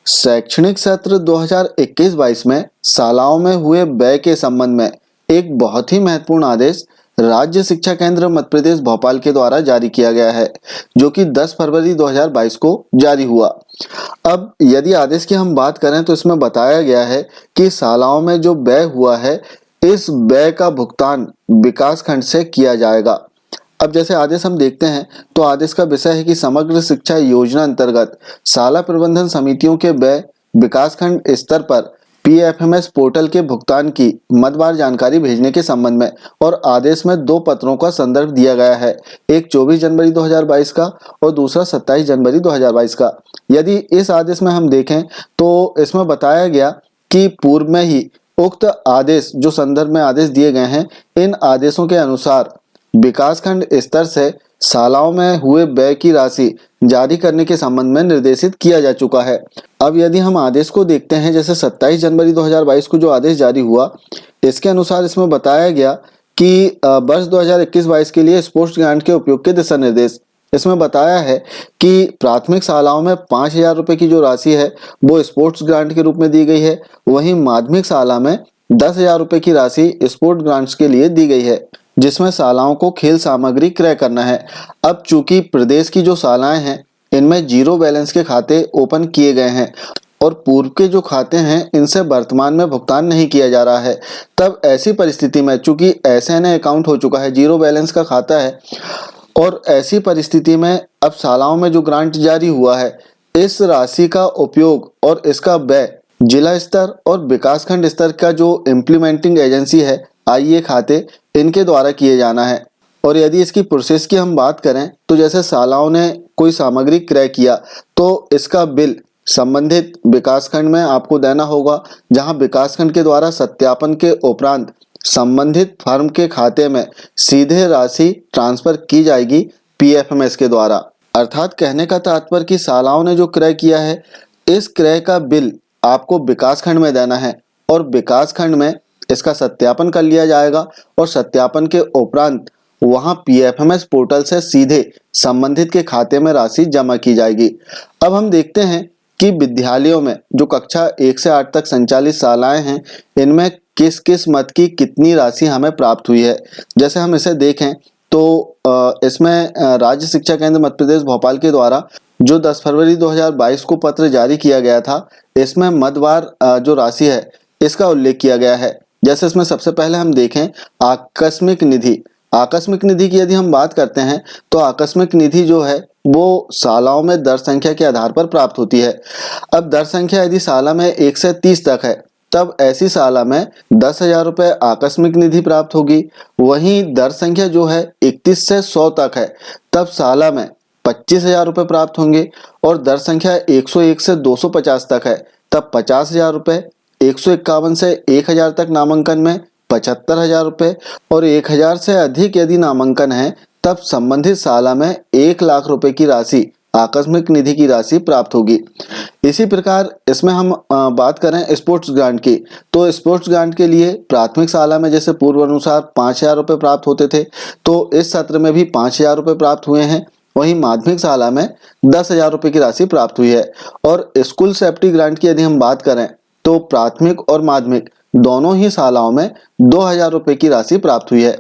शैक्षणिक सत्र 2021-22 में शालाओं में हुए व्यय के संबंध में एक बहुत ही महत्वपूर्ण आदेश राज्य शिक्षा केंद्र मध्य प्रदेश भोपाल के द्वारा जारी किया गया है, जो कि 10 फरवरी 2022 को जारी हुआ। अब यदि आदेश की हम बात करें तो इसमें बताया गया है कि शालाओं में जो व्यय हुआ है, इस व्यय का भुगतान विकास खंड से किया जाएगा। अब जैसे आदेश हम देखते हैं तो आदेश का विषय है कि समग्र शिक्षा योजना अंतर्गत शाला प्रबंधन समितियों के व्यय विकासखंड स्तर पर पीएफएमएस पोर्टल के भुगतान की मदवार जानकारी भेजने के संबंध में, और आदेश में दो पत्रों का संदर्भ दिया गया है, एक 24 जनवरी 2022 का और दूसरा 27 जनवरी 2022 का। यदि इस आदेश में हम देखें तो इसमें बताया गया कि पूर्व में ही उक्त आदेश जो संदर्भ में आदेश दिए गए हैं, इन आदेशों के अनुसार विकासखंड स्तर से शालाओं में हुए व्यय की राशि जारी करने के संबंध में निर्देशित किया जा चुका है। अब यदि हम आदेश को देखते हैं, जैसे 27 जनवरी 2022 को जो आदेश जारी हुआ, इसके अनुसार इसमें बताया गया कि वर्ष 2021-22 के लिए स्पोर्ट्स ग्रांट के उपयोग के दिशा निर्देश। इसमें बताया है कि प्राथमिक शालाओं में 5,000 रुपए की जो राशि है वो स्पोर्ट्स ग्रांट के रूप में दी गई है, वहीं माध्यमिक शाला में 10,000 रुपए की राशि स्पोर्ट्स ग्रांट्स के लिए दी गई है, जिसमें शालाओं को खेल सामग्री क्रय करना है। अब चूंकि प्रदेश की जो शालाएं हैं इनमें जीरो बैलेंस के खाते ओपन किए गए हैं और पूर्व के जो खाते हैं इनसे वर्तमान में भुगतान नहीं किया जा रहा है, तब ऐसी परिस्थिति में चूंकि एसएनए अकाउंट हो चुका है, जीरो बैलेंस का खाता है, और ऐसी परिस्थिति में अब शालाओं में जो ग्रांट जारी हुआ है, इस राशि का उपयोग और इसका व्यय जिला स्तर और विकासखंड स्तर का जो इम्प्लीमेंटिंग एजेंसी है आईए खाते, इनके द्वारा किए जाना है। और यदि इसकी प्रोसेस की हम बात करें तो जैसे शालाओं ने कोई सामग्री क्रय किया तो इसका बिल संबंधित विकासखंड में आपको देना होगा, जहां विकासखंड के द्वारा सत्यापन के उपरांत संबंधित फर्म के खाते में सीधे राशि ट्रांसफर की जाएगी पीएफएमएस के द्वारा। अर्थात कहने का तात्पर्य कि शालाओं ने जो क्रय किया है, इस क्रय का बिल आपको विकासखंड में देना है और विकासखंड में इसका सत्यापन कर लिया जाएगा और सत्यापन के उपरांत वहां पीएफएमएस पोर्टल से सीधे संबंधित के खाते में राशि जमा की जाएगी। अब हम देखते हैं कि विद्यालयों में जो कक्षा 1 से 8 तक संचालित शालाएं हैं, इनमें किस किस मद की कितनी राशि हमें प्राप्त हुई है। जैसे हम इसे देखें तो इसमें राज्य शिक्षा केंद्र मध्य प्रदेश भोपाल के द्वारा जो 10 फरवरी 2022 को पत्र जारी किया गया था, इसमें मदवार जो राशि है इसका उल्लेख किया गया है। जैसे इसमें सबसे पहले हम देखें आकस्मिक निधि। आकस्मिक निधि की यदि हम बात करते हैं तो आकस्मिक निधि जो है वो शालाओं में दर संख्या के आधार पर प्राप्त होती है। अब दर संख्या यदि शाला में 1 से 30 तक है, तब ऐसी शाला में 10,000 रुपए आकस्मिक निधि प्राप्त होगी। वहीं दर संख्या जो है 31 से 100 तक है, तब शाला में 25,000 रुपए प्राप्त होंगे, और दर संख्या 101 से 250 तक है, तब 50,000 रुपए। 151 से 1,000 तक नामांकन में 75,000 रुपए, और 1,000 से अधिक यदि नामांकन है तब संबंधित शाला में 1 लाख रुपए की राशि आकस्मिक निधि की राशि प्राप्त होगी। इसी प्रकार इसमें हम बात करें स्पोर्ट्स ग्रांट की, तो स्पोर्ट्स ग्रांट के लिए प्राथमिक शाला में जैसे पूर्व अनुसार 5,000 रुपए प्राप्त होते थे, तो इस सत्र में भी 5,000 रुपए प्राप्त हुए हैं। वहीं माध्यमिक शाला में 10,000 रुपए की राशि प्राप्त हुई है। और स्कूल सेफ्टी ग्रांट की यदि हम बात करें तो प्राथमिक और माध्यमिक दोनों ही शालाओं में 2,000 रुपए की राशि प्राप्त हुई है।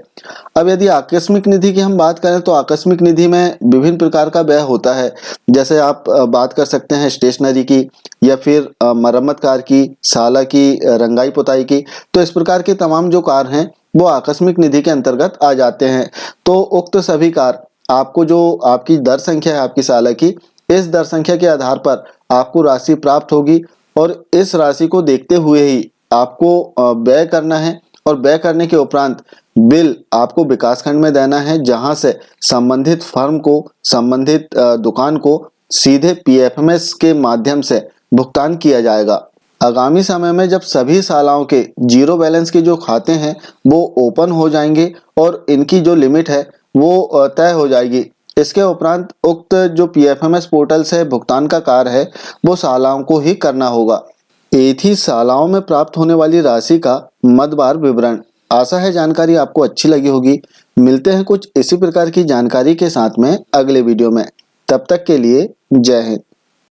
अब यदि आकस्मिक निधि की हम बात करें तो आकस्मिक निधि में विभिन्न प्रकार का व्यय होता है। जैसे आप बात कर सकते हैं स्टेशनरी की, या फिर मरम्मत कार्य की, शाला की रंगाई पुताई की। तो इस प्रकार के तमाम जो कार्य हैं वो आकस्मिक निधि के अंतर्गत आ जाते हैं। तो उक्त सभी कार्य आपको जो आपकी दर संख्या है आपकी शाला की, इस दर संख्या के आधार पर आपको राशि प्राप्त होगी, और इस राशि को देखते हुए ही आपको व्यय करना है, और व्यय करने के उपरांत बिल आपको विकासखंड में देना है, जहां से संबंधित फर्म को, संबंधित दुकान को सीधे पीएफएमएस के माध्यम से भुगतान किया जाएगा। आगामी समय में जब सभी शालाओं के जीरो बैलेंस के जो खाते हैं वो ओपन हो जाएंगे और इनकी जो लिमिट है वो तय हो जाएगी, इसके उपरांत उक्त जो पीएफएमएस पोर्टल से भुगतान का कार्य है वो शालाओं को ही करना होगा। ये थी शालाओं में प्राप्त होने वाली राशि का मदवार विवरण। आशा है जानकारी आपको अच्छी लगी होगी। मिलते हैं कुछ इसी प्रकार की जानकारी के साथ में अगले वीडियो में। तब तक के लिए जय हिंद।